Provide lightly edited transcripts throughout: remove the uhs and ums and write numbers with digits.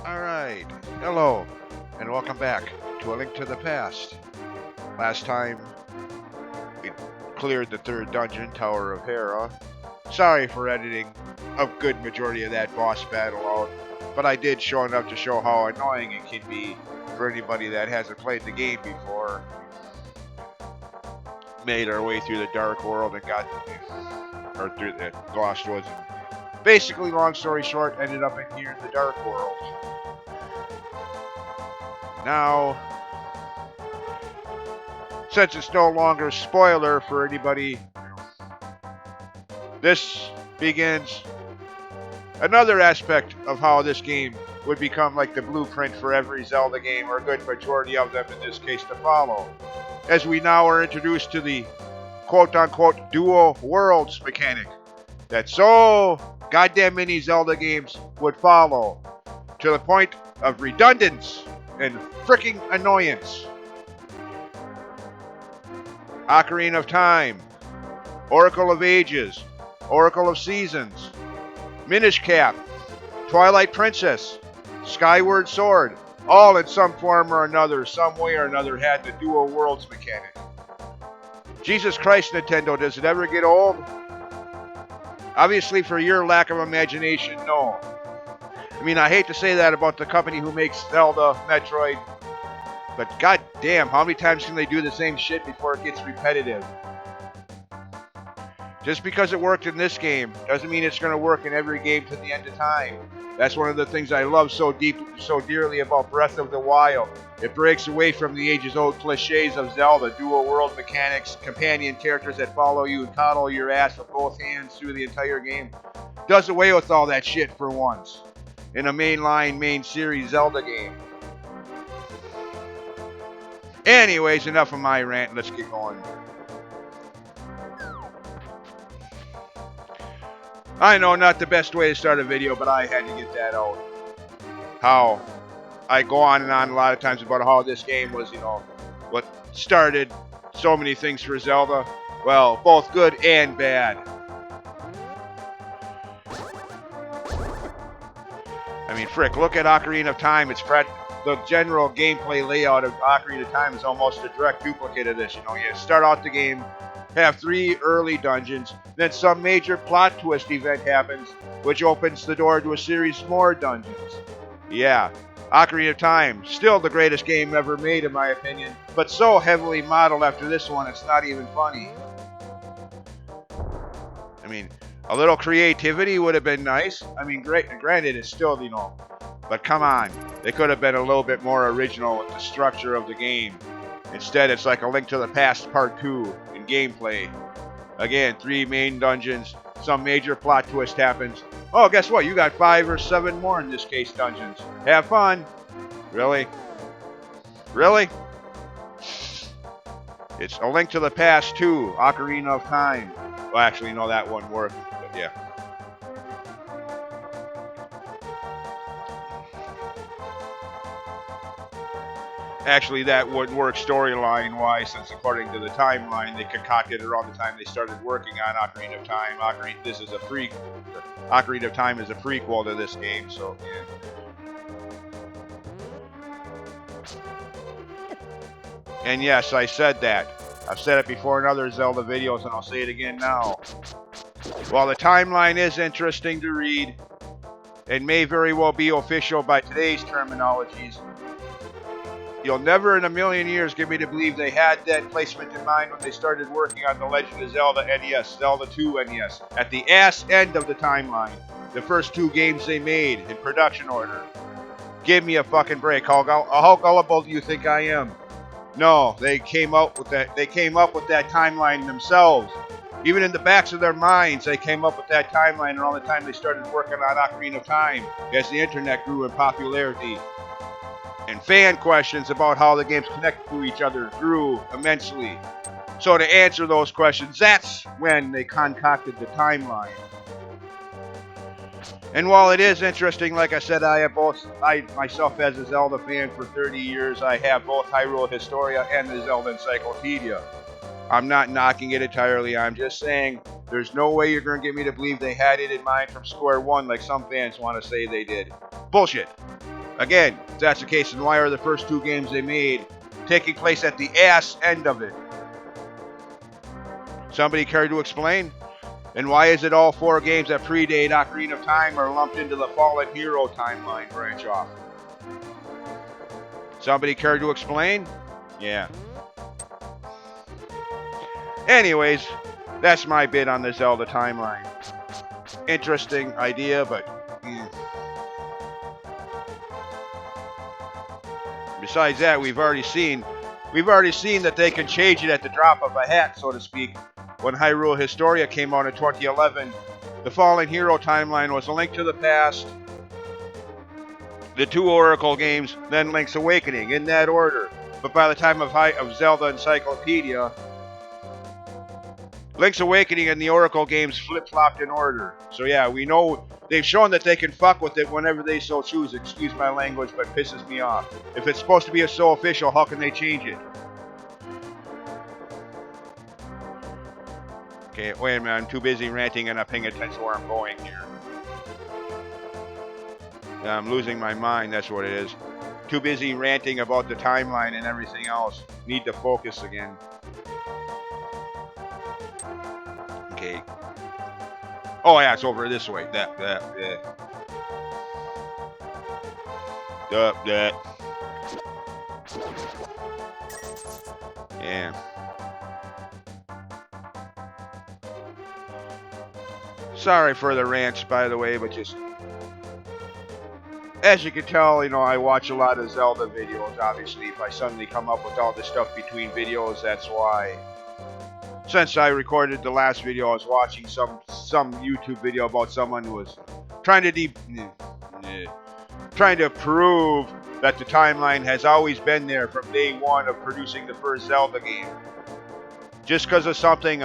Alright, hello, and welcome back to A Link to the Past. Last time, we cleared the third dungeon, Tower of Hera. Sorry for editing a good majority of that boss battle out, but I did show enough to show how annoying it can be for anybody that hasn't played the game before. Made our way through the Dark World and or through the Lost Woods. Basically, long story short, ended up in here in the Dark World. Now, since it's no longer a spoiler for anybody, this begins another aspect of how this game would become like the blueprint for every Zelda game, or a good majority of them in this case, to follow. As we now are introduced to the quote-unquote dual worlds mechanic that so goddamn many Zelda games would follow, to the point of redundance and freaking annoyance. Ocarina of Time, Oracle of Ages, Oracle of Seasons, Minish Cap, Twilight Princess, Skyward Sword, all in some form or another, some way or another, had the dual worlds mechanic. Jesus Christ, Nintendo, does it ever get old? Obviously, for your lack of imagination, no. I mean, I hate to say that about the company who makes Zelda, Metroid, but goddamn, how many times can they do the same shit before it gets repetitive? Just because it worked in this game doesn't mean it's going to work in every game to the end of time. That's one of the things I love so dearly about Breath of the Wild. It breaks away from the ages-old cliches of Zelda, dual-world mechanics, companion characters that follow you and coddle your ass with both hands through the entire game. Does away with all that shit for once in a main series Zelda game. Anyways, enough of my rant. Let's get going. I know, not the best way to start a video, but I had to get that out. How I go on and on a lot of times about how this game was, what started so many things for Zelda. Well, both good and bad. I mean, frick, look at Ocarina of Time. The general gameplay layout of Ocarina of Time is almost a direct duplicate of this. You start out the game, have 3 early dungeons, then some major plot twist event happens, which opens the door to a series of more dungeons. Yeah, Ocarina of Time, still the greatest game ever made in my opinion, but so heavily modeled after this one it's not even funny. I mean, a little creativity would have been nice. I mean, granted, it's still, but come on, they could have been a little bit more original with the structure of the game. Instead, it's like A Link to the Past Part 2 in gameplay. Again, 3 main dungeons, some major plot twist happens. Oh, guess what? You got 5 or 7 more in this case dungeons. Have fun. Really? Really? It's A Link to the Past 2, Ocarina of Time. Well, actually, no, that one worked, but yeah. Actually, that wouldn't work storyline-wise, since according to the timeline, they concocted around the time they started working on Ocarina of Time. Ocarina of Time is a prequel to this game, so yeah. And yes, I said that. I've said it before in other Zelda videos, and I'll say it again now. While the timeline is interesting to read, and may very well be official by today's terminologies, you'll never in a million years get me to believe they had that placement in mind when they started working on The Legend of Zelda NES, Zelda 2 NES, at the ass end of the timeline. The first 2 games they made in production order. Give me a fucking break. How gullible do you think I am? No, they came up with that timeline themselves. Even in the backs of their minds, they came up with that timeline around the time they started working on Ocarina of Time, as the internet grew in popularity. And fan questions about how the games connect to each other grew immensely. So to answer those questions, that's when they concocted the timeline. And while it is interesting, like I said, I myself as a Zelda fan for 30 years, I have both Hyrule Historia and the Zelda Encyclopedia. I'm not knocking it entirely, I'm just saying there's no way you're going to get me to believe they had it in mind from square one like some fans want to say they did. Bullshit. Again, if that's the case, then why are the first 2 games they made taking place at the ass end of it? Somebody care to explain? And why is it all 4 games that predate Ocarina of Time are lumped into the Fallen Hero timeline branch off? Somebody care to explain? Yeah. Anyways, that's my bit on the Zelda timeline. Interesting idea, but besides that, we've already seen that they can change it at the drop of a hat, so to speak. When Hyrule Historia came out in 2011, the Fallen Hero timeline was A Link to the Past, the 2 Oracle games, then Link's Awakening, in that order. But by the time of Zelda Encyclopedia, Link's Awakening and the Oracle games flip-flopped in order. So yeah, we know they've shown that they can fuck with it whenever they so choose. Excuse my language, but pisses me off. If it's supposed to be so official, how can they change it? Okay, wait a minute, I'm too busy ranting and not paying attention to where I'm going here. I'm losing my mind, that's what it is. Too busy ranting about the timeline and everything else. Need to focus again. Okay. Oh yeah, it's over this way. That. Yeah. Sorry for the rants, by the way, but just... As you can tell, you know, I watch a lot of Zelda videos, obviously. If I suddenly come up with all this stuff between videos, that's why. Since I recorded the last video, I was watching some YouTube video about someone who was trying to prove that the timeline has always been there from day one of producing the first Zelda game. Just because of something,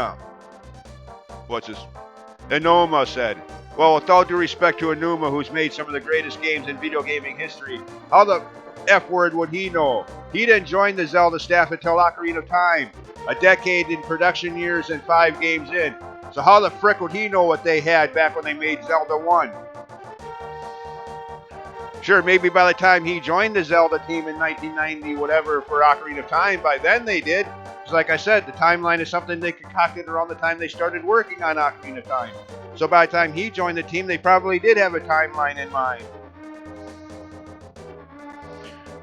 Enoma said. Well, with all due respect to Enuma, who's made some of the greatest games in video gaming history, how the F word would he know? He didn't join the Zelda staff until Ocarina of Time, a decade in production years and 5 games in. So how the frick would he know what they had back when they made Zelda 1? Sure, maybe by the time he joined the Zelda team in 1990, whatever, for Ocarina of Time, by then they did. Because like I said, the timeline is something they concocted around the time they started working on Ocarina of Time. So by the time he joined the team, they probably did have a timeline in mind.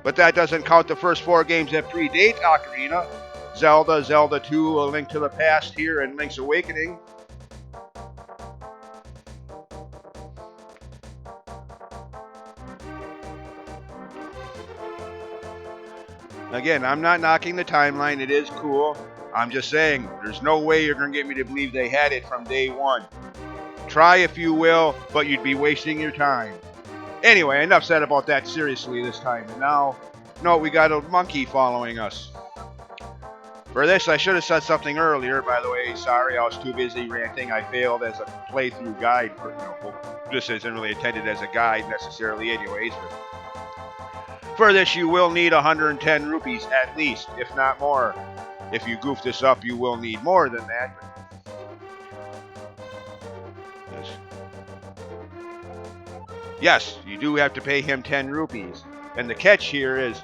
But that doesn't count the first 4 games that predate Ocarina. Zelda, Zelda 2, A Link to the Past here, and Link's Awakening. Again, I'm not knocking the timeline. It is cool. I'm just saying, there's no way you're going to get me to believe they had it from day one. Try if you will, but you'd be wasting your time. Anyway, enough said about that seriously this time. And now, no, we got a monkey following us. For this, I should have said something earlier, by the way. Sorry, I was too busy ranting. I failed as a playthrough guide. This isn't really intended as a guide necessarily anyways, but for this, you will need 110 rupees at least, if not more. If you goof this up, you will need more than that. Yes, you do have to pay him 10 rupees. And the catch here is,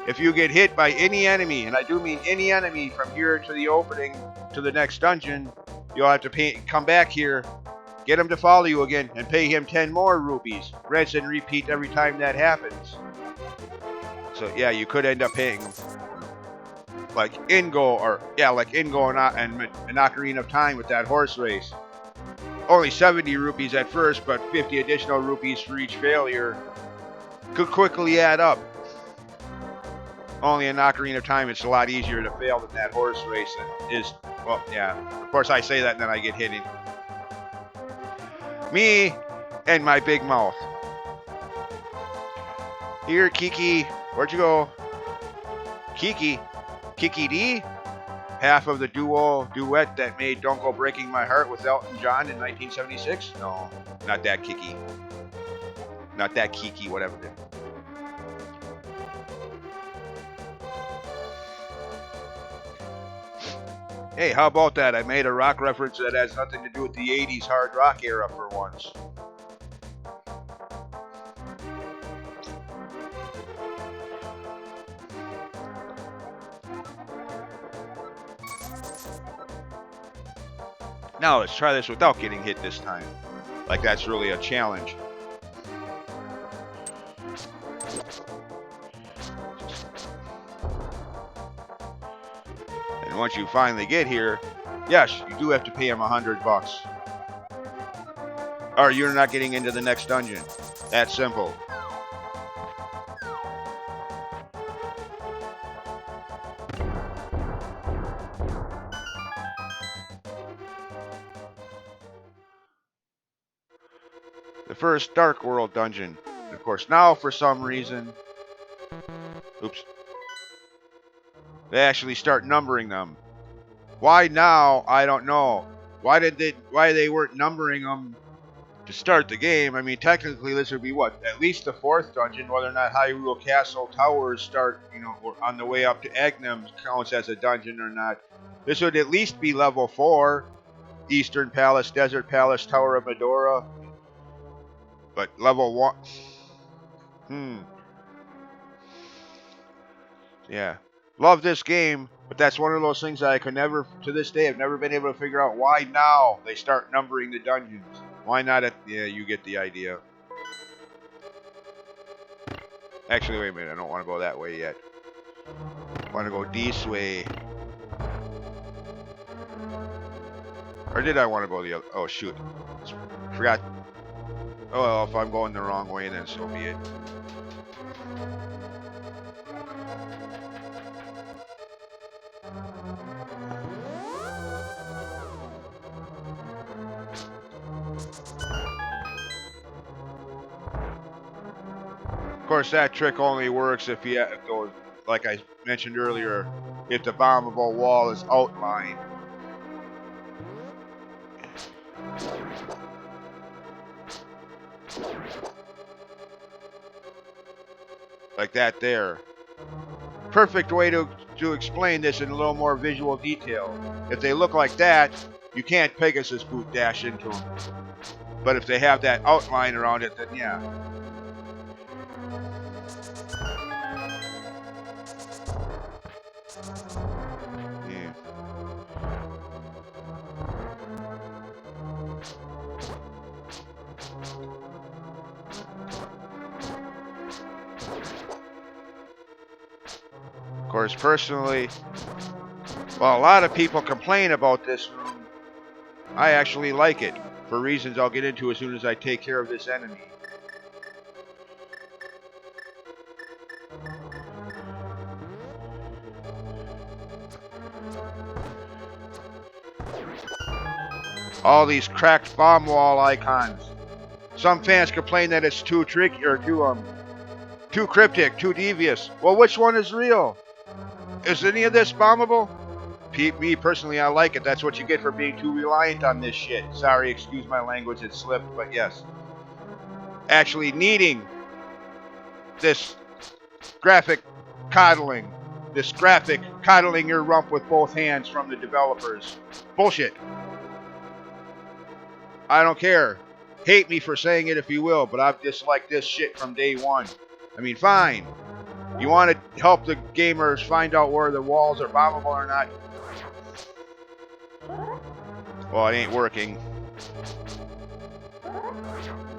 if you get hit by any enemy, and I do mean any enemy from here to the opening to the next dungeon, you'll have to come back here, get him to follow you again, and pay him 10 more rupees. Rinse and repeat every time that happens. So yeah, you could end up paying him. Like Ingo and Ocarina of Time with that horse race. Only 70 rupees at first, but 50 additional rupees for each failure could quickly add up. Only in Ocarina of Time, it's a lot easier to fail than that horse race. It is, well, yeah. Of course, I say that and then I get hit in. Me and my big mouth. Here, Kiki. Where'd you go? Kiki D? Half of the duet that made Don't Go Breaking My Heart with Elton John in 1976? No, not that Kiki. Not that Kiki, whatever. Hey, how about that? I made a rock reference that has nothing to do with the 80s hard rock era for once. Now let's try this without getting hit this time. Like that's really a challenge. And once you finally get here, yes, you do have to pay him $100. Or you're not getting into the next dungeon. That simple. The first Dark World dungeon. And of course, now for some reason, oops, they actually start numbering them. Why now? I don't know. Why they weren't numbering them to start the game? I mean, technically, this would be what, at least the fourth dungeon. Whether or not Hyrule Castle Towers start, on the way up to Agnem counts as a dungeon or not. This would at least be level 4. Eastern Palace, Desert Palace, Tower of Medora. But level 1. Yeah. Love this game, but that's one of those things that I could never, to this day, I've never been able to figure out why now they start numbering the dungeons. Why not yeah, you get the idea. Actually, wait a minute, I don't want to go that way yet. I want to go this way. Or did I want to go the other? Oh, shoot. Forgot. Oh, well, if I'm going the wrong way, then so be it. Of course, that trick only works if you go, like I mentioned earlier, if the bombable wall is outlined. Like that there. Perfect way to explain this in a little more visual detail. If they look like that, you can't Pegasus boot dash into them. But if they have that outline around it, then yeah. Yeah. Of course, personally, while a lot of people complain about this room, I actually like it, for reasons I'll get into as soon as I take care of this enemy. All these cracked bomb wall icons. Some fans complain that it's too tricky or too cryptic, too devious. Well, which one is real? Is any of this bombable? Me personally, I like it. That's what you get for being too reliant on this shit. Sorry, excuse my language, it slipped, but yes. Actually needing this graphic coddling your rump with both hands from the developers. Bullshit. I don't care. Hate me for saying it if you will, but I've disliked this shit from day one. I mean, fine. You want to help the gamers find out where the walls are bombable or not? Well, it ain't working.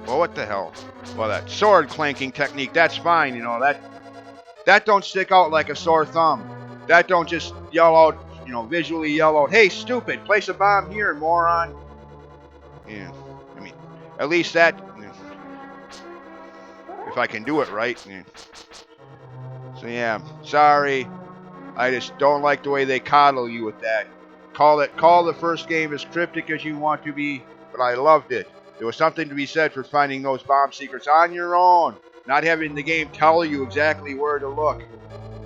Well, what the hell? Well, that sword clanking technique, that's fine, that don't stick out like a sore thumb. That don't just yell out, visually yell out, hey, stupid, place a bomb here, moron. Yeah, I mean, at least that, if I can do it right. Yeah. So yeah, sorry. I just don't like the way they coddle you with that. Call the first game as cryptic as you want to be, but I loved it. There was something to be said for finding those bomb secrets on your own, not having the game tell you exactly where to look,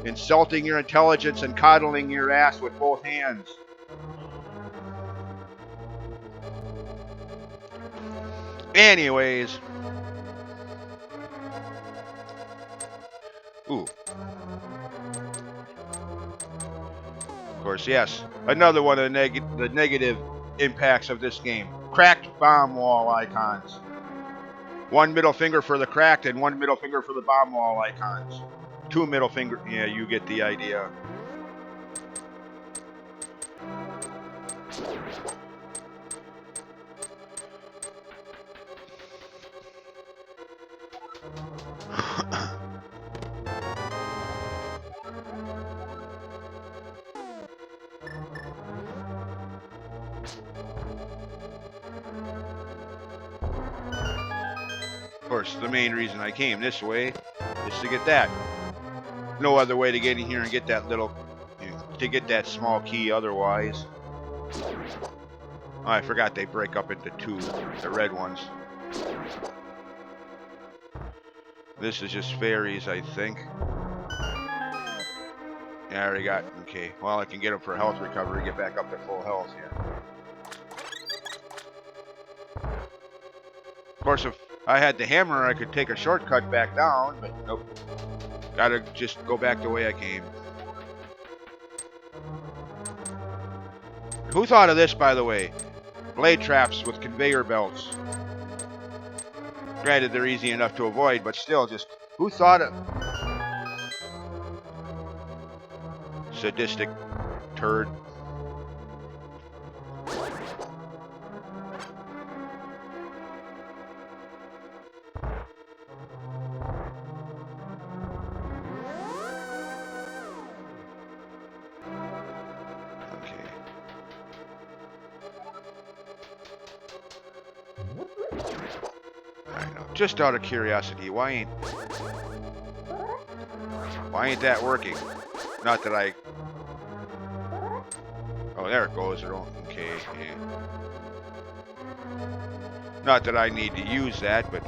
insulting your intelligence and coddling your ass with both hands. Anyways. Ooh. Of course, yes. Another one of the negative impacts of this game. Cracked bomb wall icons. One middle finger for the cracked and one middle finger for the bomb wall icons. Two middle finger. Yeah, you get the idea. Of course, the main reason I came this way is to get that. No other way to get in here and get that little, to get that small key otherwise. Oh, I forgot they break up into two, the red ones. This is just fairies, I think. Yeah, I already got, okay. Well, I can get them for health recovery, get back up to full health, yeah. Of course, if I had the hammer, I could take a shortcut back down, but nope. Gotta just go back the way I came. Who thought of this, by the way? Blade traps with conveyor belts. Granted, they're easy enough to avoid, but still, just who thought of... Sadistic turd. Just out of curiosity, why ain't that working? Not that I... Oh, there it goes. Okay, yeah. Not that I need to use that, but,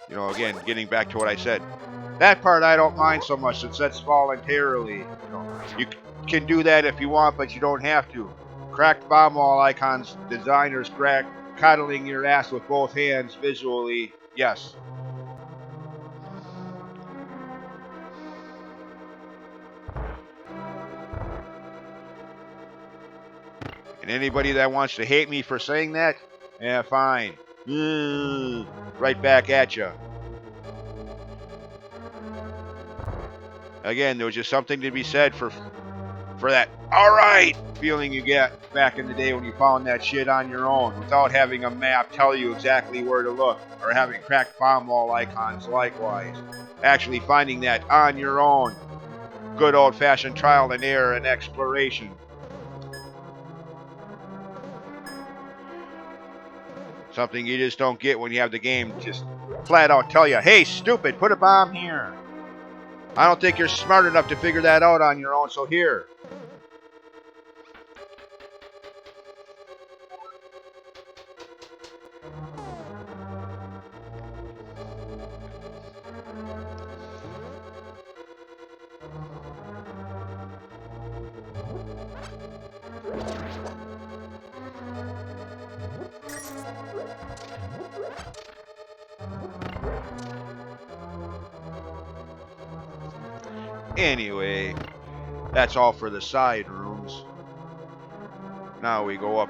you know, again, getting back to what I said. That part I don't mind so much, since that's voluntarily. You know, you can do that if you want, but you don't have to. Cracked bomb wall icons, designers coddling your ass with both hands visually. Yes. And anybody that wants to hate me for saying that, yeah, fine. Right back at you. Again, there was just something to be said for that alright feeling you get back in the day when you found that shit on your own without having a map tell you exactly where to look, or having cracked bomb wall icons likewise. Actually finding that on your own. Good old-fashioned trial and error and exploration. Something you just don't get when you have the game just flat out tell you, hey, stupid, put a bomb here. I don't think you're smart enough to figure that out on your own, so here. Anyway, that's all for the side rooms. Now we go up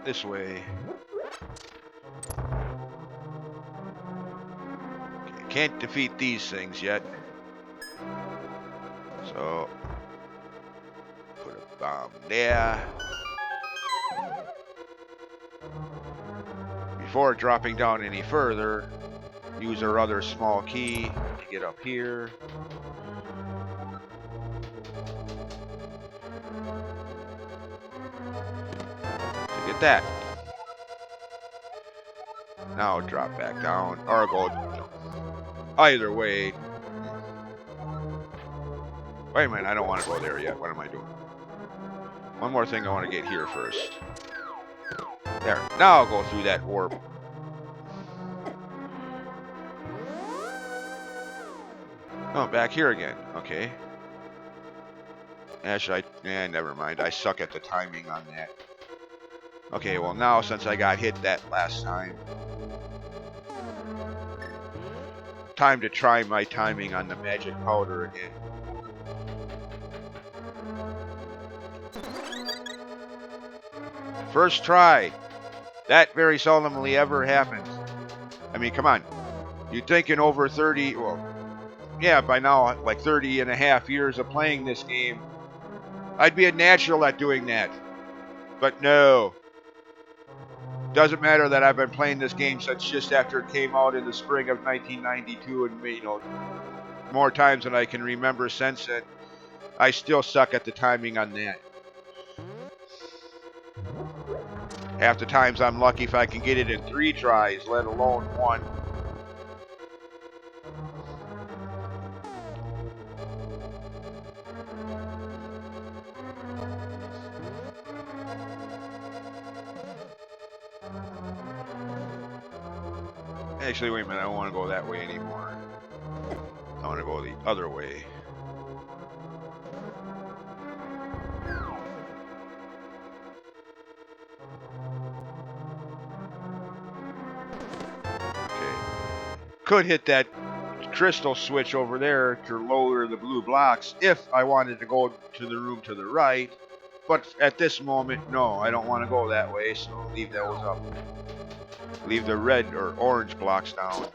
this way. Okay, can't defeat these things yet. So, put a bomb there. Before dropping down any further, use our other small key to get up here. To get that. Now drop back down, or go either way. Wait a minute, I don't want to go there yet. What am I doing? One more thing I want to get here first. There. Now I'll go through that warp. Oh, back here again. Okay. Never mind. I suck at the timing on that. Okay, well now since I got hit that last time, time to try my timing on the magic powder again. First try. That very seldomly ever happens. I mean, come on. You'd think in over 30, well, yeah, by now, like 30 and a half years of playing this game, I'd be a natural at doing that. But no. Doesn't matter that I've been playing this game since just after it came out in the spring of 1992, and more times than I can remember since then. I still suck at the timing on that. Half the times I'm lucky if I can get it in 3 tries, let alone 1. Actually, wait a minute, I don't want to go that way anymore. I want to go the other way. Okay. Could hit that crystal switch over there to lower the blue blocks if I wanted to go to the room to the right. But at this moment, no, I don't want to go that way, so leave those up. Leave the red or orange blocks down.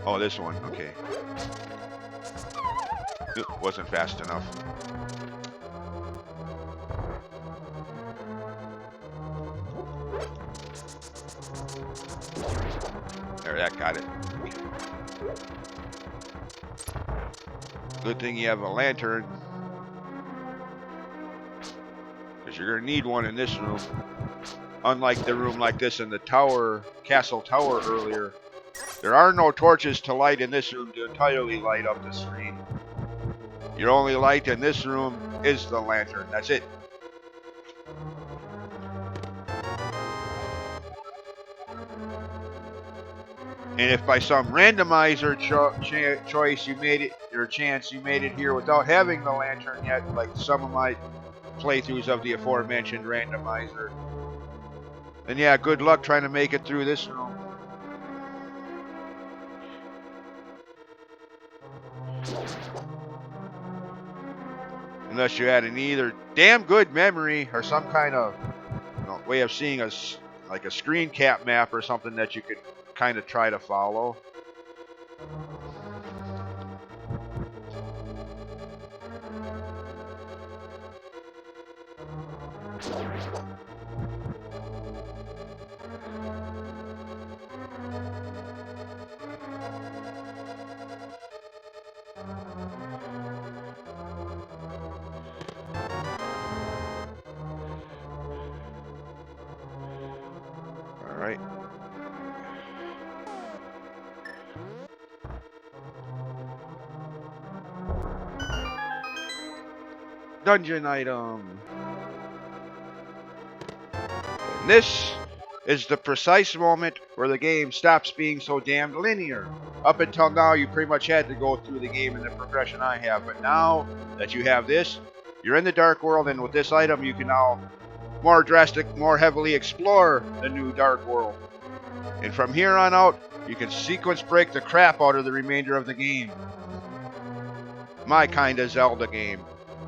Oh, this one, okay. Oop, wasn't fast enough. There, that got it. Good thing you have a lantern, because you're going to need one in this room. Unlike the room like this in the tower, castle tower earlier, there are no torches to light in this room to entirely light up the screen. Your only light in this room is the lantern. That's it. And if by some randomizer choice you made it, or chance you made it here without having the lantern yet, like some of my playthroughs of the aforementioned randomizer, then yeah, good luck trying to make it through this room. Unless you had an either damn good memory or some kind of way of seeing like a screen cap map or something that you could kind of try to follow. All right. Dungeon item. And this is the precise moment where the game stops being so damned linear. Up until now, you pretty much had to go through the game in the progression I have, but now that you have this, you're in the dark world, and with this item, you can now more heavily explore the new dark world. And from here on out, you can sequence break the crap out of the remainder of the game. My kind of Zelda game.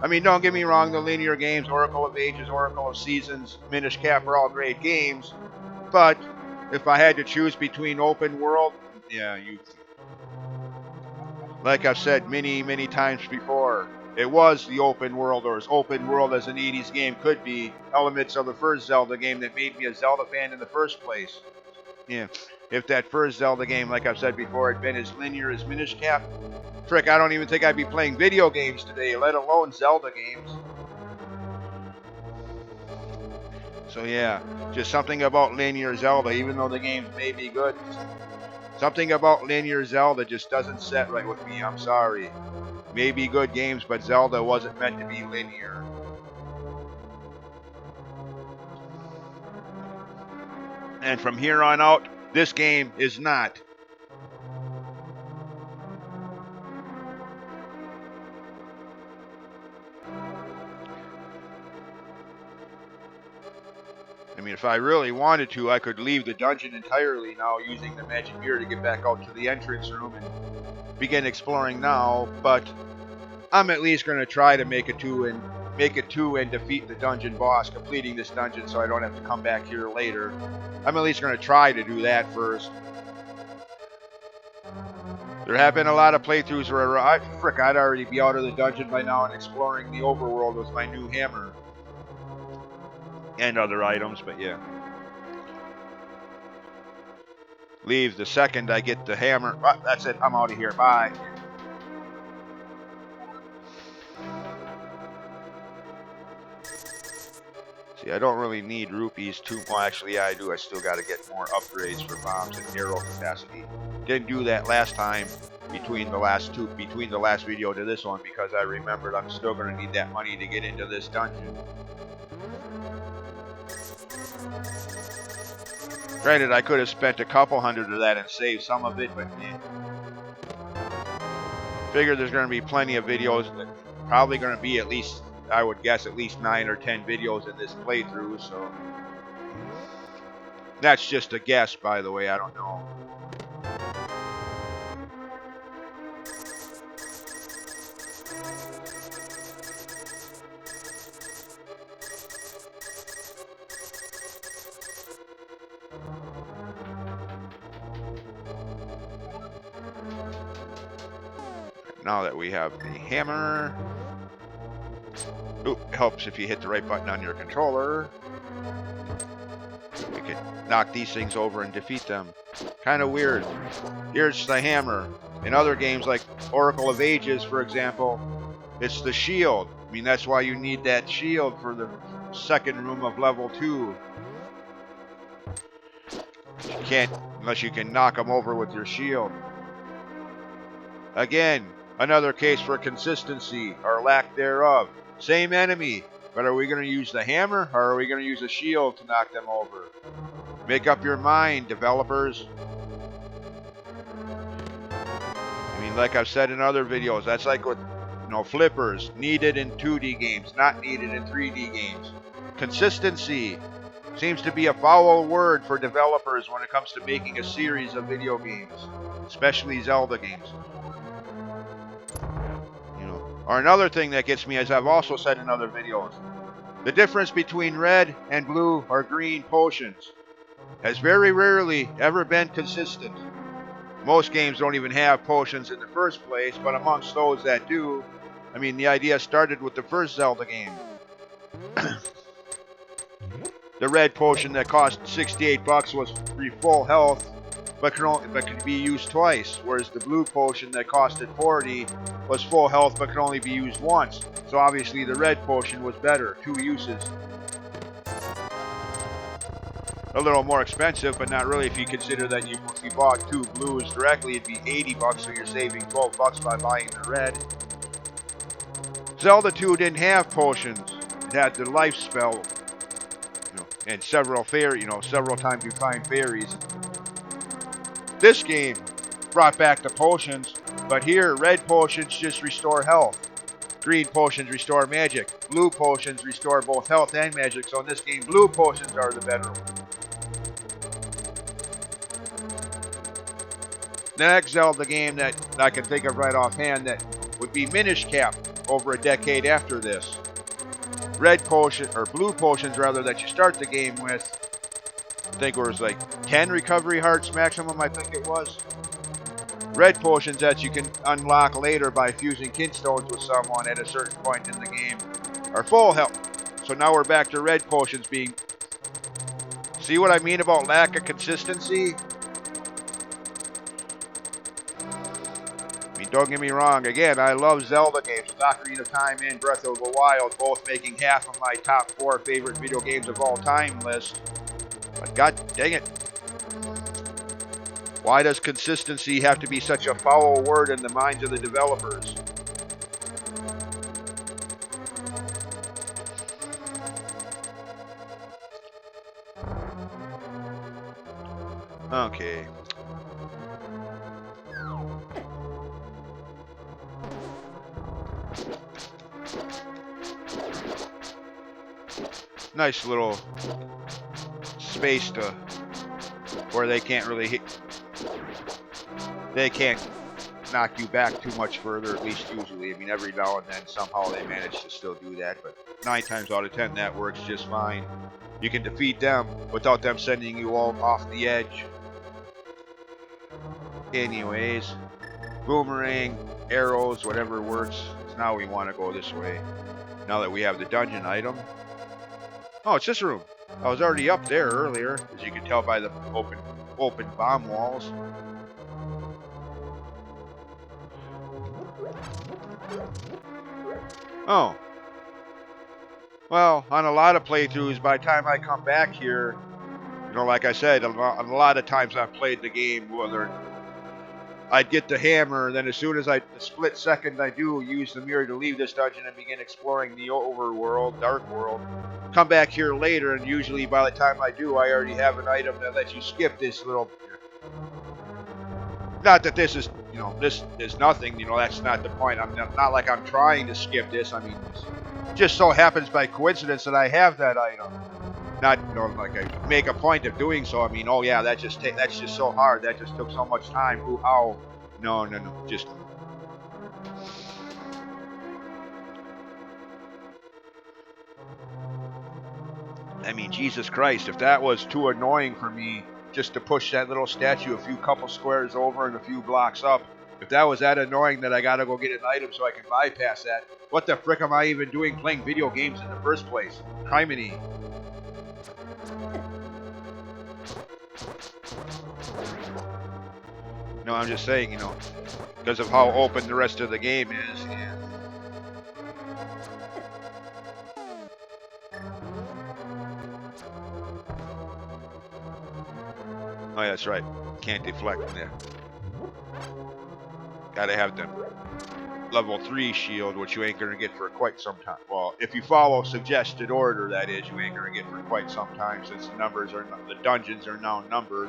I mean, don't get me wrong, the linear games, Oracle of Ages, Oracle of Seasons, Minish Cap are all great games, but if I had to choose between open world, yeah, like I've said many times before, it was the open world, or as open world as an 80s game could be, elements of the first Zelda game that made me a Zelda fan in the first place. Yeah, if that first Zelda game, like I've said before, had been as linear as Minish Cap, frick, I don't even think I'd be playing video games today, let alone Zelda games. So yeah, just something about linear Zelda, even though the games may be good, something about linear Zelda just doesn't set right with me, I'm sorry. Maybe good games, but Zelda wasn't meant to be linear. And from here on out, this game is not. I mean, if I really wanted to, I could leave the dungeon entirely now using the magic mirror to get back out to the entrance room and begin exploring now, but I'm at least going to try to make it to and defeat the dungeon boss, completing this dungeon so I don't have to come back here later. I'm at least going to try to do that first. There have been a lot of playthroughs where I'd already be out of the dungeon by now and exploring the overworld with my new hammer. And other items, but yeah. Leave the second I get the hammer. Oh, that's it. I'm out of here. Bye. See, I don't really need rupees too. Well, actually, yeah, I do. I still got to get more upgrades for bombs and arrow capacity. Didn't do that last time between the last video to this one because I remembered I'm still going to need that money to get into this dungeon. Granted, I could have spent a couple hundred of that and saved some of it, but yeah. Figure there's going to be plenty of videos. Probably going to be at least, I would guess, at least 9 or 10 videos in this playthrough, so. That's just a guess, by the way, I don't know. Now that we have the hammer. Ooh, it helps if you hit the right button on your controller. We can knock these things over and defeat them. Kind of weird. Here's the hammer. In other games like Oracle of Ages, for example, it's the shield. I mean, that's why you need that shield for the second room of level 2. You can't, unless you can knock them over with your shield. Again, another case for consistency, or lack thereof. Same enemy, but are we going to use the hammer, or are we going to use a shield to knock them over? Make up your mind, developers. I mean, like I've said in other videos, that's like with, flippers. Needed in 2D games, not needed in 3D games. Consistency seems to be a foul word for developers when it comes to making a series of video games, especially Zelda games. Or another thing that gets me, as I've also said in other videos, the difference between red and blue or green potions has very rarely ever been consistent. Most games don't even have potions in the first place, but amongst those that do, I mean, the idea started with the first Zelda game. The red potion that cost $68 was free full health, but could be used twice, whereas the blue potion that costed $40 was full health but could only be used once. So obviously the red potion was better, 2 uses. A little more expensive, but not really if you consider that if you bought 2 blues directly, it'd be $80, so you're saving $12 by buying the red. Zelda 2 didn't have potions. It had the life spell, and several times you find fairies. This game brought back the potions, but here red potions just restore health. Green potions restore magic. Blue potions restore both health and magic, so in this game blue potions are the better one. The next Zelda game that I can think of right offhand that would be Minish Cap over a decade after this. Blue potions rather, that you start the game with. I think it was like 10 recovery hearts maximum, I think it was. Red potions that you can unlock later by fusing kinstones with someone at a certain point in the game are full health. So now we're back to red potions being... See what I mean about lack of consistency? I mean, don't get me wrong. Again, I love Zelda games. Ocarina of Time and Breath of the Wild, both making half of my top 4 favorite video games of all time list. But god dang it. Why does consistency have to be such a foul word in the minds of the developers? Okay. Nice little space to where they can't really hit. They can't knock you back too much further, at least usually. I mean, every now and then somehow they manage to still do that, but 9 times out of 10 that works just fine. You can defeat them without them sending you all off the edge. Anyways, boomerang, arrows, whatever works. So now we want to go this way. Now that we have the dungeon item. Oh, it's this room. I was already up there earlier, as you can tell by the open bomb walls. Oh. Well, on a lot of playthroughs, by the time I come back here, you know, like I said, a lot of times I've played the game, whether I'd get the hammer, then as soon as the split second I do use the mirror to leave this dungeon and begin exploring the overworld, dark world, come back here later, and usually by the time I do, I already have an item that lets you skip this little... Not that this is, you know, this is nothing, you know, that's not the point. I'm not like I'm trying to skip this. I mean, it just so happens by coincidence that I have that item. Not, you know, like I make a point of doing so. I mean, oh yeah, that's just so hard. That just took so much time. Ooh, ow. No, just... I mean, Jesus Christ, if that was too annoying for me just to push that little statue a couple squares over and a few blocks up, if that was that annoying that I gotta go get an item so I can bypass that, what the frick am I even doing playing video games in the first place? Criminy. No, I'm just saying, you know, because of how open the rest of the game is. And... Oh, yeah, that's right. Can't deflect there. Gotta have them. Level 3 shield, which you ain't gonna get for quite some time. Well, if you follow suggested order, that is, you ain't gonna get for quite some time, since the dungeons are now numbered.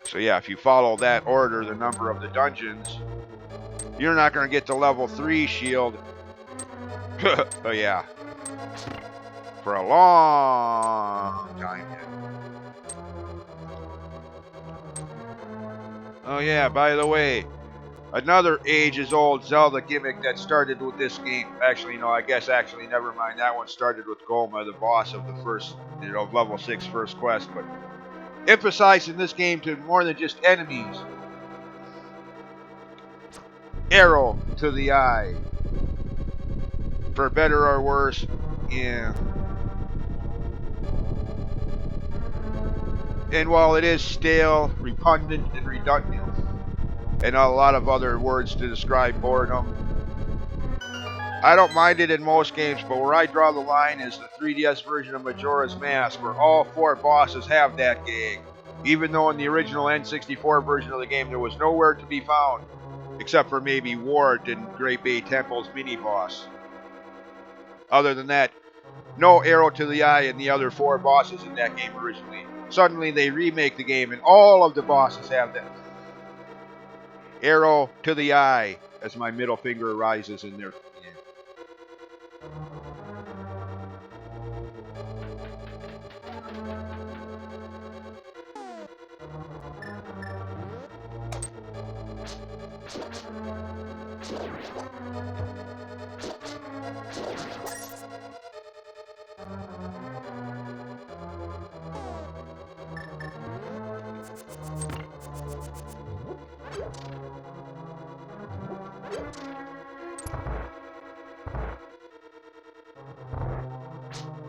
So yeah, if you follow that order, the number of the dungeons, you're not gonna get the level 3 shield. Oh yeah. For a long time yet. Oh yeah, by the way, another ages-old Zelda gimmick that started with this game. Actually, no, I guess never mind. That one started with Goma, the boss of the first, you know, level 6 first quest, but emphasized in this game to more than just enemies. Arrow to the eye. For better or worse, yeah. And while it is stale, repugnant, and redundant, and a lot of other words to describe boredom, I don't mind it in most games, but where I draw the line is the 3DS version of Majora's Mask, where all 4 bosses have that gag, even though in the original N64 version of the game there was nowhere to be found, except for maybe Wart and Great Bay Temple's mini-boss. Other than that, no arrow to the eye in the other 4 bosses in that game originally. Suddenly they remake the game and all of the bosses have them. Arrow to the eye, as my middle finger rises in there.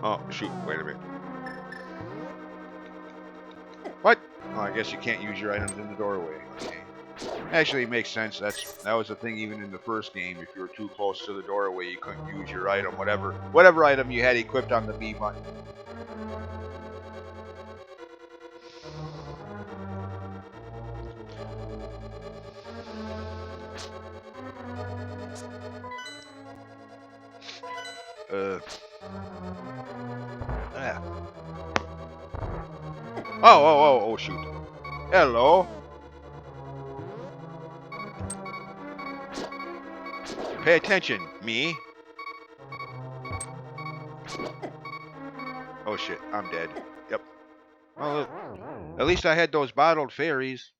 Oh, shoot, wait a minute. What? Oh, I guess you can't use your items in the doorway. Okay. Actually, it makes sense. That was the thing even in the first game. If you were too close to the doorway, you couldn't use your item, whatever item you had equipped on the B button. Yeah. Oh, shoot. Hello. Pay attention, me. Oh shit, I'm dead. Yep. Well, at least I had those bottled fairies.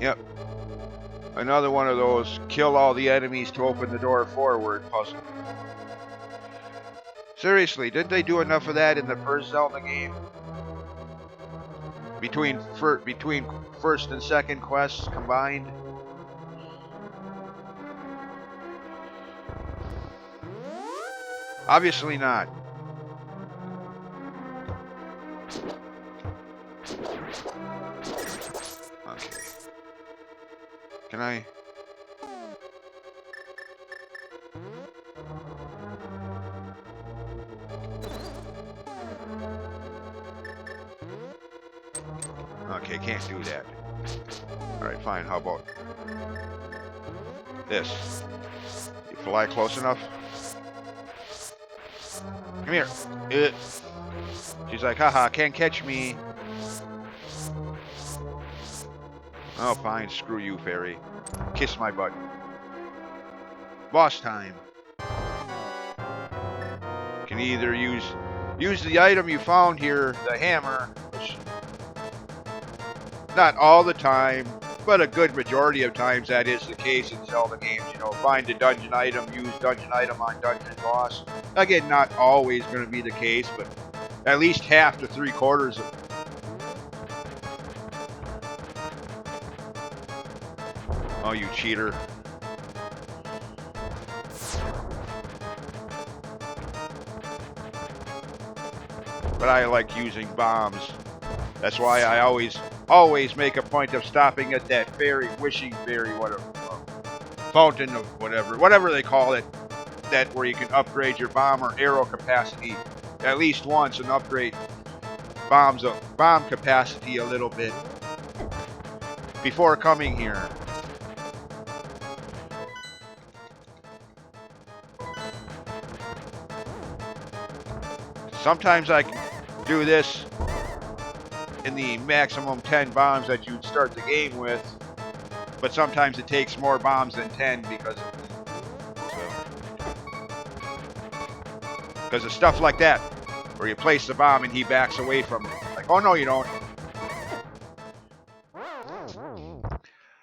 Yep. Another one of those kill all the enemies to open the door forward puzzle. Seriously, didn't they do enough of that in the first Zelda game? Between first and second quests combined? Obviously not. Okay. Can I? Okay, can't do that. Alright, fine. How about this? You fly close enough? Come here. She's like, haha, can't catch me. Oh, fine. Screw you, fairy. Kiss my butt. Boss time. Can either use the item you found here, the hammer, which not all the time, but a good majority of times that is the case in Zelda games. You know, find a dungeon item, use dungeon item on dungeon boss. Again, not always going to be the case, but at least half to 3/4 of. Oh, you cheater. But I like using bombs. That's why I always make a point of stopping at that fairy, wishing fairy, whatever, fountain of whatever they call it, that where you can upgrade your bomb or arrow capacity at least once and upgrade bomb capacity a little bit before coming here. Sometimes I can do this in the maximum 10 bombs that you'd start the game with, but sometimes it takes more bombs than 10 because of stuff like that, where you place the bomb and he backs away from it. Like, oh no, you don't.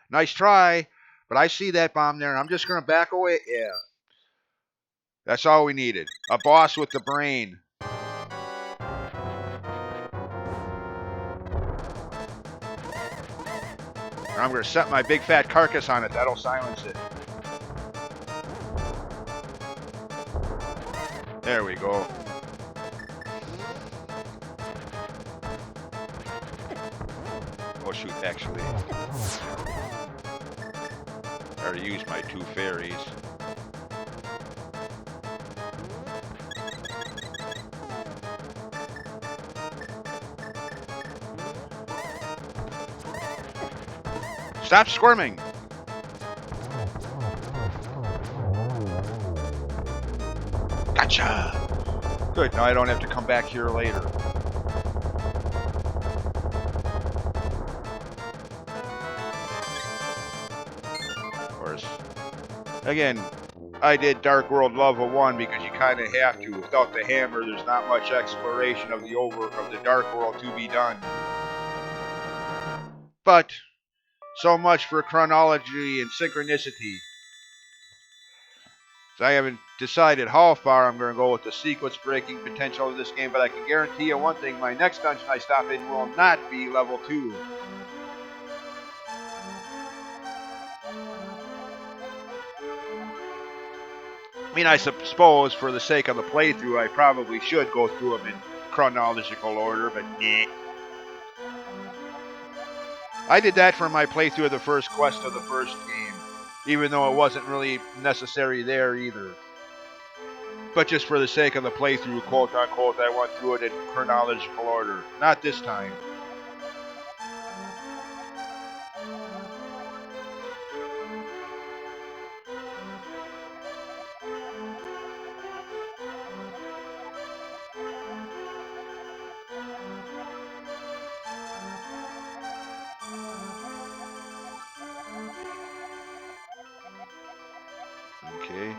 Nice try, but I see that bomb there, and I'm just going to back away. Yeah. That's all we needed. A boss with the brain. I'm going to set my big fat carcass on it. That'll silence it. There we go. Oh shoot, actually. I already used my 2 fairies. Stop squirming! Gotcha! Good, now I don't have to come back here later. Of course. Again, I did Dark World Level 1 because you kind of have to. Without the hammer, there's not much exploration of the Dark World to be done. But so much for chronology and synchronicity. So I haven't decided how far I'm going to go with the sequence-breaking potential of this game, but I can guarantee you one thing, my next dungeon I stop in will not be level 2. I mean, I suppose for the sake of the playthrough, I probably should go through them in chronological order, but nah. I did that for my playthrough of the first quest of the first game, even though it wasn't really necessary there either. But just for the sake of the playthrough, quote unquote, I went through it in chronological order. Not this time. Okay.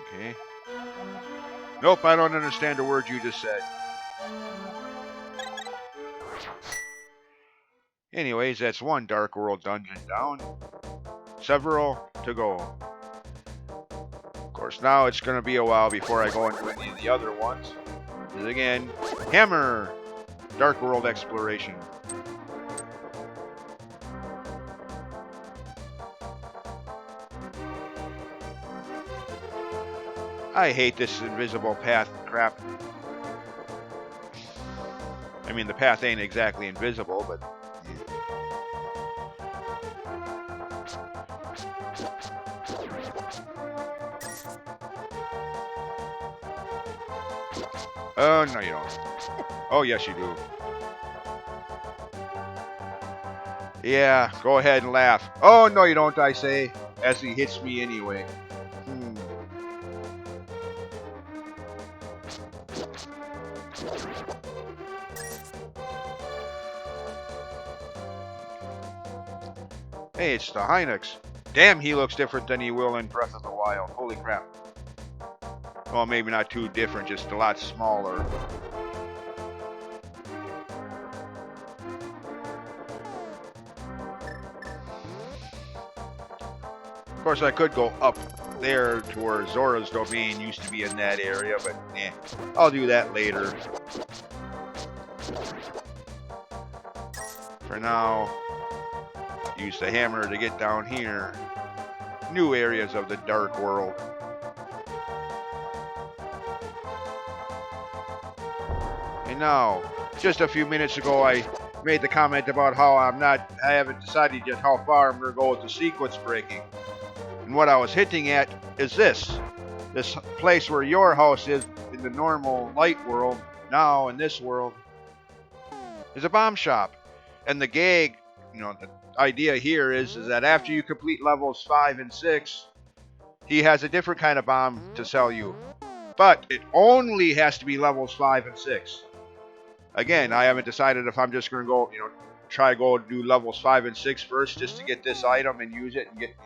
Okay. Nope, I don't understand a word you just said. Anyways, that's one Dark World dungeon down. Several to go. Of course, now it's going to be a while before I go into any of the other ones. Because again, Hammer, Dark World Exploration. I hate this invisible path crap. I mean, the path ain't exactly invisible, but... Oh, no you don't. Oh, yes you do. Yeah, go ahead and laugh. Oh, no you don't, I say, as he hits me anyway. Hey, it's the Hynix. Damn, he looks different than he will in Breath of the Wild. Holy crap. Well, maybe not too different, just a lot smaller. Of course, I could go up there to where Zora's domain used to be in that area, but I'll do that later. For now, use the hammer to get down here. New areas of the Dark World. And now, just a few minutes ago, I made the comment about how I haven't decided yet how far I'm going to go with the sequence breaking. And what I was hinting at is this place where your house is in the normal light world, now in this world, is a bomb shop. And the gag, the idea here is that after you complete levels 5 and 6, he has a different kind of bomb to sell you. But it only has to be levels 5 and 6. Again, I haven't decided if I'm just going to go, try to go do levels 5 and 6 first just to get this item and use it and get...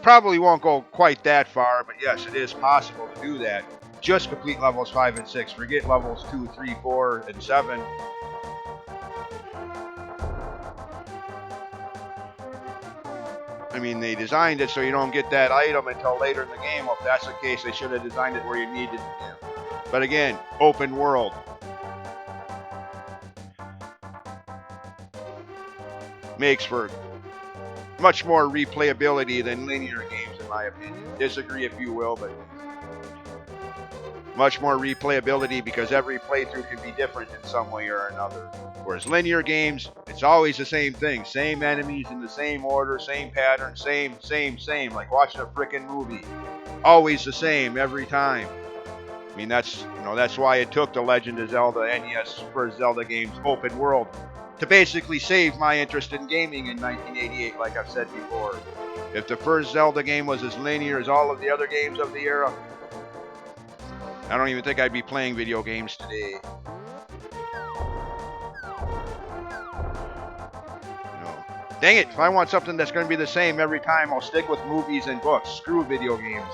Probably won't go quite that far, but yes, it is possible to do that. Just complete levels 5 and 6. Forget levels 2, 3, 4, and 7. I mean, they designed it so you don't get that item until later in the game. Well, if that's the case, they should have designed it where you needed it. But again, open world. Makes for much more replayability than linear games, in my opinion. Disagree if you will, but much more replayability because every playthrough can be different in some way or another. Whereas linear games, it's always the same thing. Same enemies in the same order, same pattern, same. Like watching a frickin' movie. Always the same every time. I mean, that's why it took the Legend of Zelda NES first Zelda games open world to basically save my interest in gaming in 1988, like I've said before. If the first Zelda game was as linear as all of the other games of the era, I don't even think I'd be playing video games today. Dang it, if I want something that's going to be the same every time, I'll stick with movies and books. Screw video games.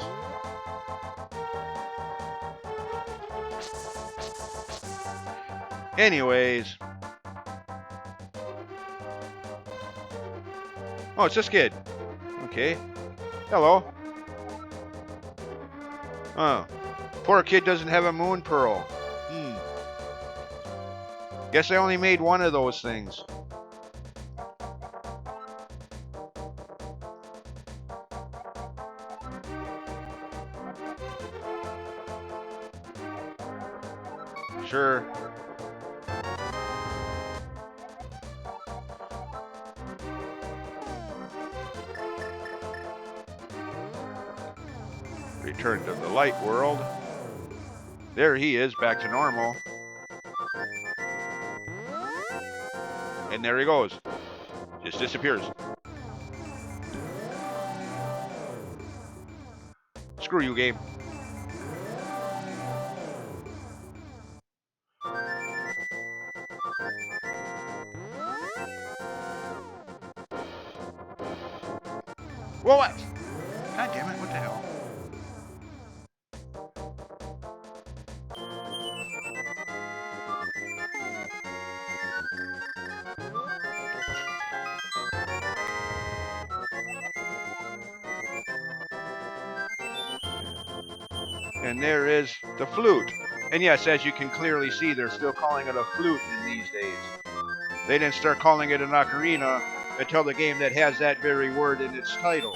Anyways. Oh, it's this kid. Okay. Hello. Oh. Poor kid doesn't have a moon pearl. Guess I only made one of those things. Sure. Return to the light world. There he is, back to normal. And there he goes. Just disappears. Screw you, game. Whoa, what? God damn it, what the hell? And there is the flute. And yes, as you can clearly see, they're still calling it a flute in these days. They didn't start calling it an ocarina until the game that has that very word in its title.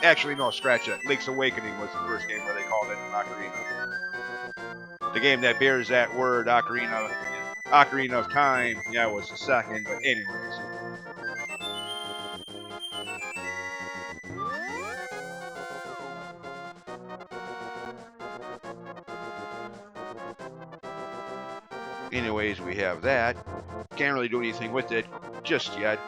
Actually, no, scratch that. Link's Awakening was the first game where they called it an ocarina. The game that bears that word, Ocarina of Time, yeah, was the second. But anyways, we have that. Can't really do anything with it just yet.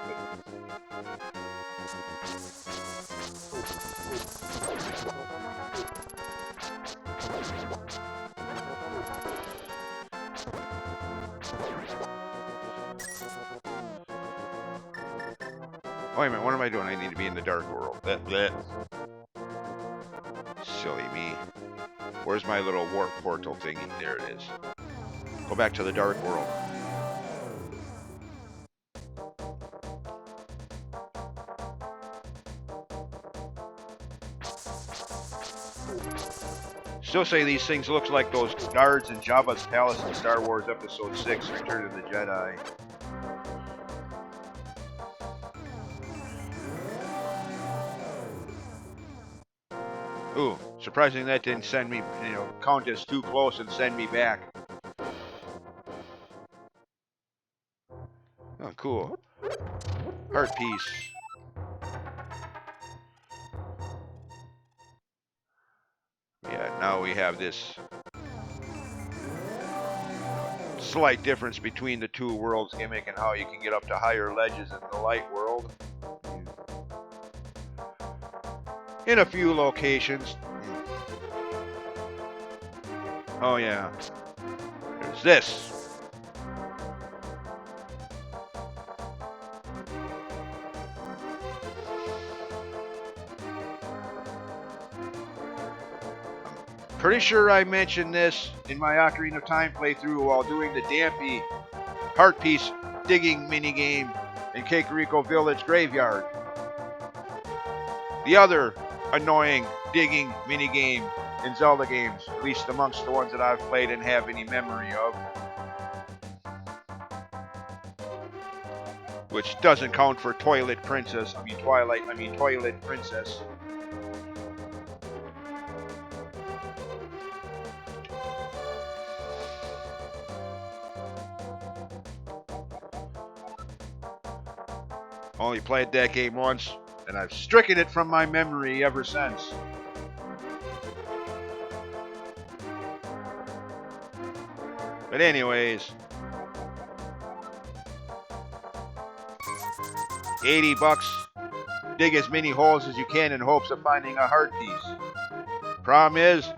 Wait a minute, what am I doing? I need to be in the dark world. Bleh. Silly me. Where's my little warp portal thingy? There it is. Go back to the dark world. Still say these things look like those guards in Jabba's palace in Star Wars Episode 6, Return of the Jedi. Ooh, surprising that didn't send me, count as too close and send me back. Oh, cool. Heart piece. Yeah, now we have this slight difference between the two worlds gimmick and how you can get up to higher ledges in the light world. In a few locations. Oh yeah. There's this. Pretty sure I mentioned this in my Ocarina of Time playthrough while doing the Dampy heart piece digging minigame in Kakariko Village Graveyard. The other annoying digging minigame in Zelda games, at least amongst the ones that I've played and have any memory of. Which doesn't count for Toilet Princess. Toilet Princess. Only played that game once, and I've stricken it from my memory ever since. But anyways, $80. Dig as many holes as you can in hopes of finding a heart piece. Problem is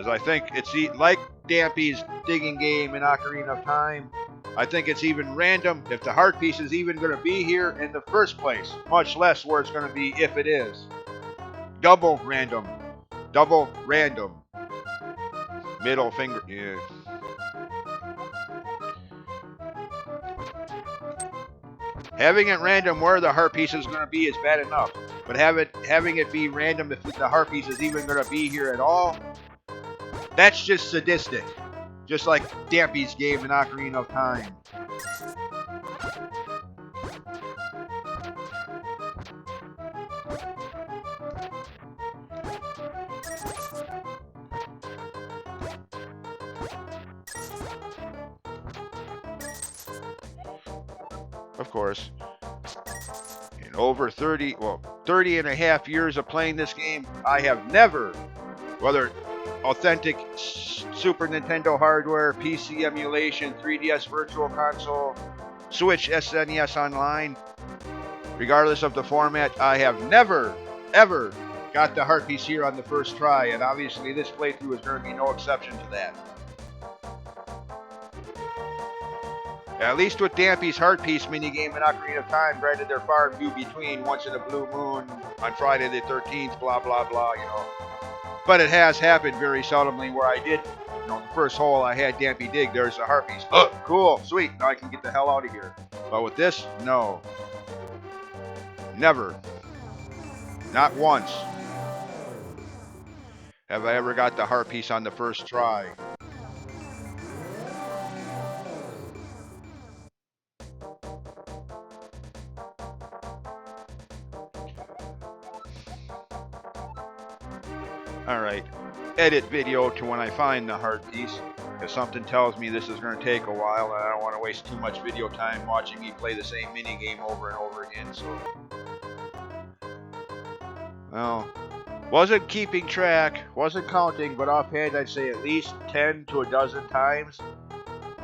I think it's like Dampy's digging game in Ocarina of Time. I think it's even random if the heart piece is even going to be here in the first place, much less where it's going to be if it is. Double random. Double random. Middle finger. Yeah. Having it random where the heart piece is going to be is bad enough. But having it be random if the heart piece is even going to be here at all, that's just sadistic. Just like Dampy's game in Ocarina of Time. Of course. In over 30 and a half years of playing this game, I have never, whether authentic Super Nintendo hardware, PC emulation, 3DS Virtual Console, Switch, SNES Online, regardless of the format, I have never, ever got the heart piece here on the first try, and obviously this playthrough is going to be no exception to that. At least with Dampy's heart piece minigame in Ocarina of Time, granted they're far and few between, once in a blue moon, on Friday the 13th, blah, blah, blah, But it has happened very seldomly where I did, the first hole I had Dampy dig, there's a heart piece. Oh, cool, sweet, now I can get the hell out of here. But with this, no. Never. Not once. Have I ever got the heart piece on the first try? Alright, edit video to when I find the heart piece, because something tells me this is going to take a while, and I don't want to waste too much video time watching me play the same mini game over and over again, so... Well, wasn't keeping track, wasn't counting, but offhand I'd say at least 10 to a dozen times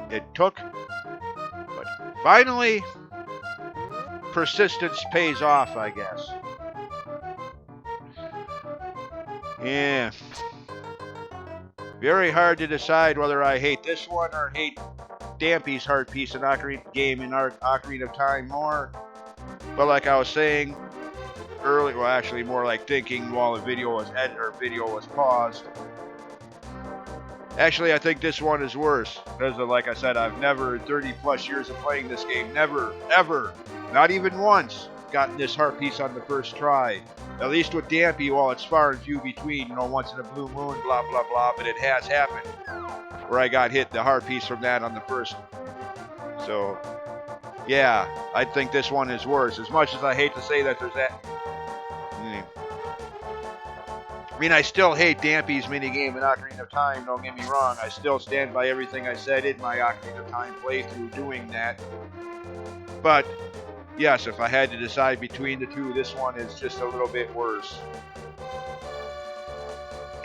it took. But finally, persistence pays off, I guess. Yeah. Very hard to decide whether I hate this one or hate Dampy's heart piece in Ocarina of Time more. But like I was saying earlier, well, actually more like thinking while the video was edited or video was paused. Actually, I think this one is worse because, like I said, I've never, 30 plus years of playing this game, never, ever, not even once, gotten this heart piece on the first try. At least with Dampy, well, it's far and few between, you know, once in a blue moon, blah, blah, blah, but it has happened where I got hit the heart piece from that on the first. So, yeah, I think this one is worse. As much as I hate to say that there's that. I mean, I still hate Dampy's minigame in Ocarina of Time, don't get me wrong. I still stand by everything I said in my Ocarina of Time playthrough doing that. But, yes, if I had to decide between the two, this one is just a little bit worse.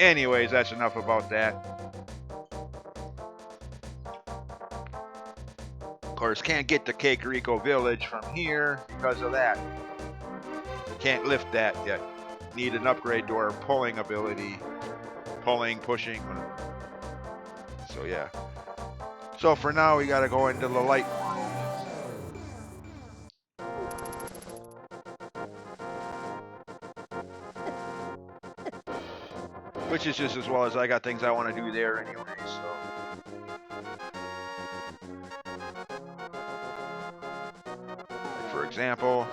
Anyways, that's enough about that. Of course, can't get to Kakariko Village from here because of that. Can't lift that yet. Need an upgrade to our pulling ability. Pulling, pushing. So yeah. So for now we gotta go into the light world. Which is just as well as I got things I want to do there anyway, so. For example.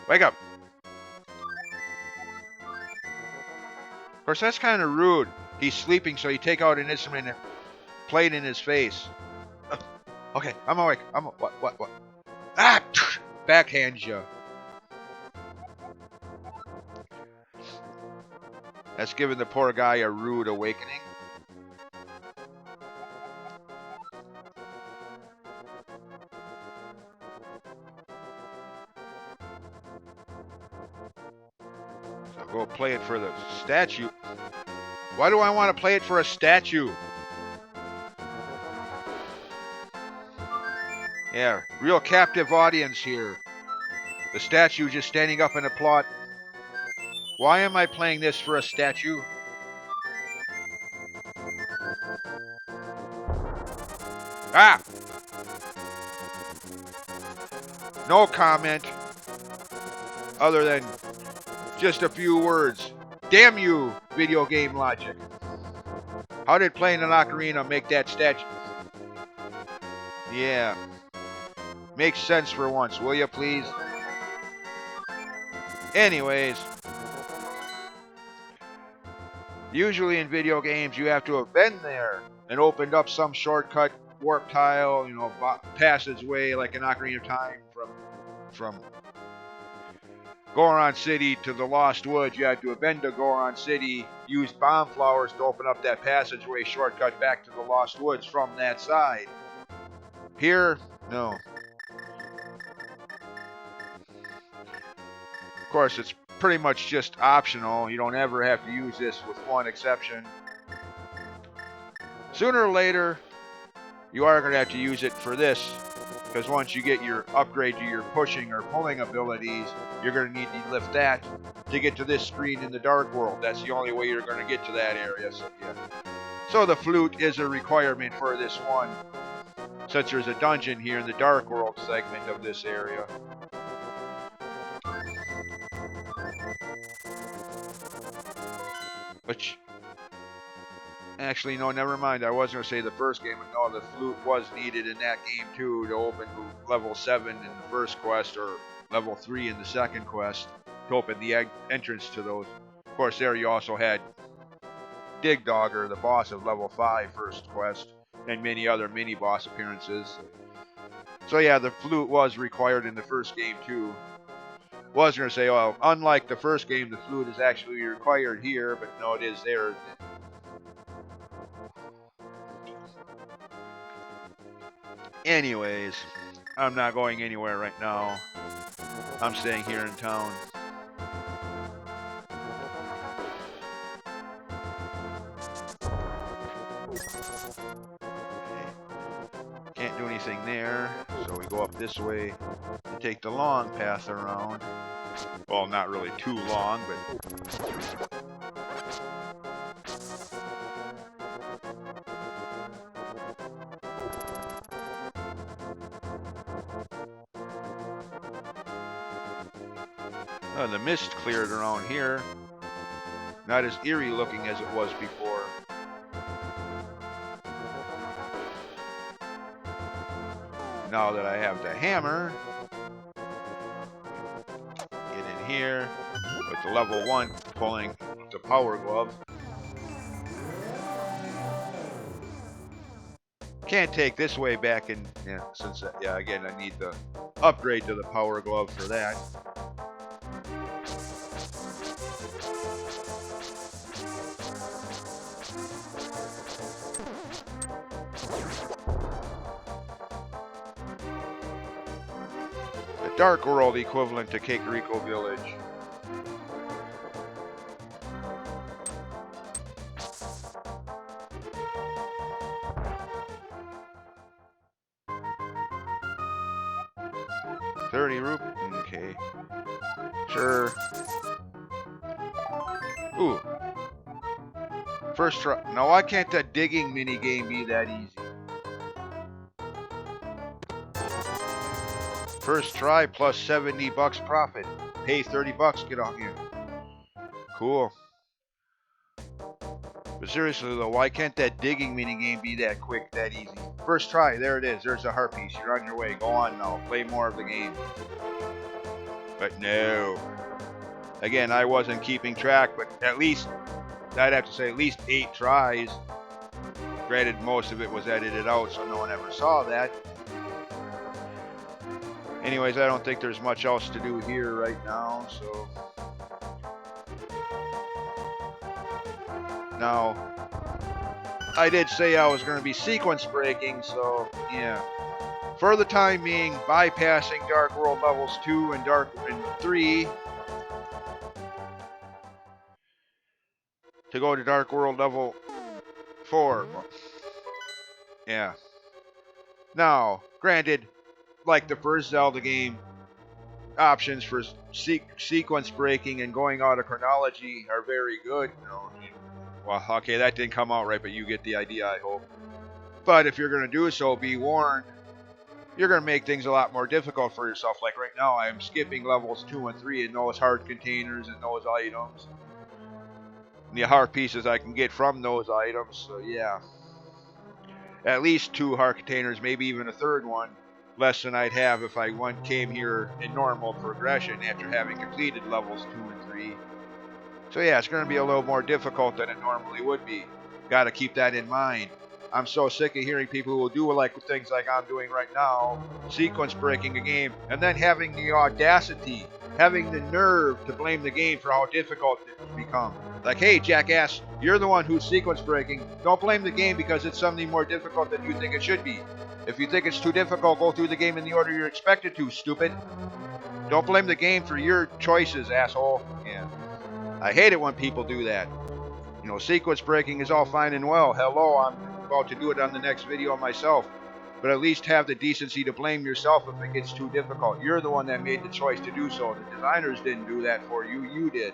Wake up! Of course, that's kind of rude. He's sleeping, so you take out an instrument and play it in his face. Okay, I'm awake. What? Ah! Backhand you. That's giving the poor guy a rude awakening. Go play it for the statue. Why do I want to play it for a statue? Yeah, real captive audience here. The statue just standing up in a plot. Why am I playing this for a statue? Ah! No comment. Other than just a few words. Damn you, video game logic. How did playing an ocarina make that statue? Yeah. Makes sense for once, will you please? Anyways. Usually in video games you have to have been there and opened up some shortcut warp tile, you know, passageway like an Ocarina of Time from Goron City to the Lost Woods. You had to have been to Goron City, use bomb flowers to open up that passageway shortcut back to the Lost Woods from that side. Here, no. Of course, it's pretty much just optional. You don't ever have to use this with one exception. Sooner or later, you are going to have to use it for this, because once you get your upgrade to your pushing or pulling abilities, you're going to need to lift that to get to this screen in the Dark World. That's the only way you're going to get to that area. So, yeah. So the flute is a requirement for this one, since there's a dungeon here in the Dark World segment of this area. Which, Actually, no, never mind. I was going to say the first game, but no, the flute was needed in that game too to open level 7 in the first quest, or level 3 in the second quest, to open the entrance to those. Of course, there you also had Dig Dogger, the boss of level 5 first quest, and many other mini-boss appearances. So yeah, the flute was required in the first game too. Was going to say, well, unlike the first game, the flute is actually required here, but no, it is there. Anyways, I'm not going anywhere right now. I'm staying here in town. Can't do anything there, so we go up this way and take the long path around. Well, not really too long, but... the mist cleared around here. Not as eerie looking as it was before. Now that I have the hammer, get in here with the level 1 pulling the power glove. Can't take this way back in, yeah, since, yeah, again, I need the upgrade to the power glove for that. The Dark World equivalent to Kakariko Village. $30. Okay. Sure. Ooh. First try. Now, why can't that digging minigame be that easy? First try plus $70 profit. Pay $30. Get on here. Cool. But seriously though, why can't that digging minigame be that quick, that easy? First try, there it is. There's a heart piece. You're on your way. Go on now. Play more of the game. But no. Again, I wasn't keeping track, but at least, I'd have to say at least 8 tries. Granted, most of it was edited out, so no one ever saw that. Anyways, I don't think there's much else to do here right now, so... Now, I did say I was going to be sequence breaking, so yeah. For the time being, bypassing Dark World levels 2 and 3 to go to Dark World level 4. Yeah. Now, granted, like the first Zelda game, options for sequence breaking and going out of chronology are very good. You know, well, okay, that didn't come out right, but you get the idea, I hope. But if you're going to do so, be warned, you're going to make things a lot more difficult for yourself. Like right now, I'm skipping levels 2 and 3 and those heart containers and those items. And the heart pieces I can get from those items, so yeah. At least 2 heart containers, maybe even a third one. Less than I'd have if I came here in normal progression after having completed levels 2 and 3. So yeah, it's going to be a little more difficult than it normally would be. Got to keep that in mind. I'm so sick of hearing people who will do like things like I'm doing right now, sequence breaking a game, and then having the audacity, having the nerve to blame the game for how difficult it's become. Like, hey, jackass, you're the one who's sequence breaking. Don't blame the game because it's something more difficult than you think it should be. If you think it's too difficult, go through the game in the order you're expected to, stupid. Don't blame the game for your choices, asshole. Yeah. I hate it when people do that. You know, sequence breaking is all fine and well. Hello, I'm about to do it on the next video myself. But at least have the decency to blame yourself if it gets too difficult. You're the one that made the choice to do so. The designers didn't do that for you. You did.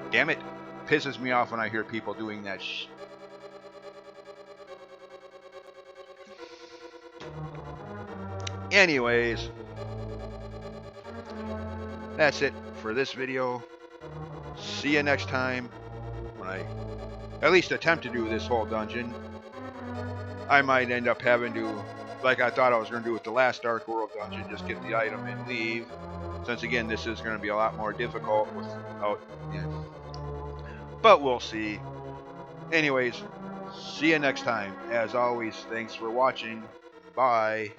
Damn it. Pisses me off when I hear people doing that Anyways, that's it for this video. See you next time. when I at least attempt to do this whole dungeon. I might end up having to, like I thought I was going to do with the last Dark World dungeon, just get the item and leave. Since again, this is going to be a lot more difficult without, but we'll see. Anyways, see you next time. As always, thanks for watching. Bye.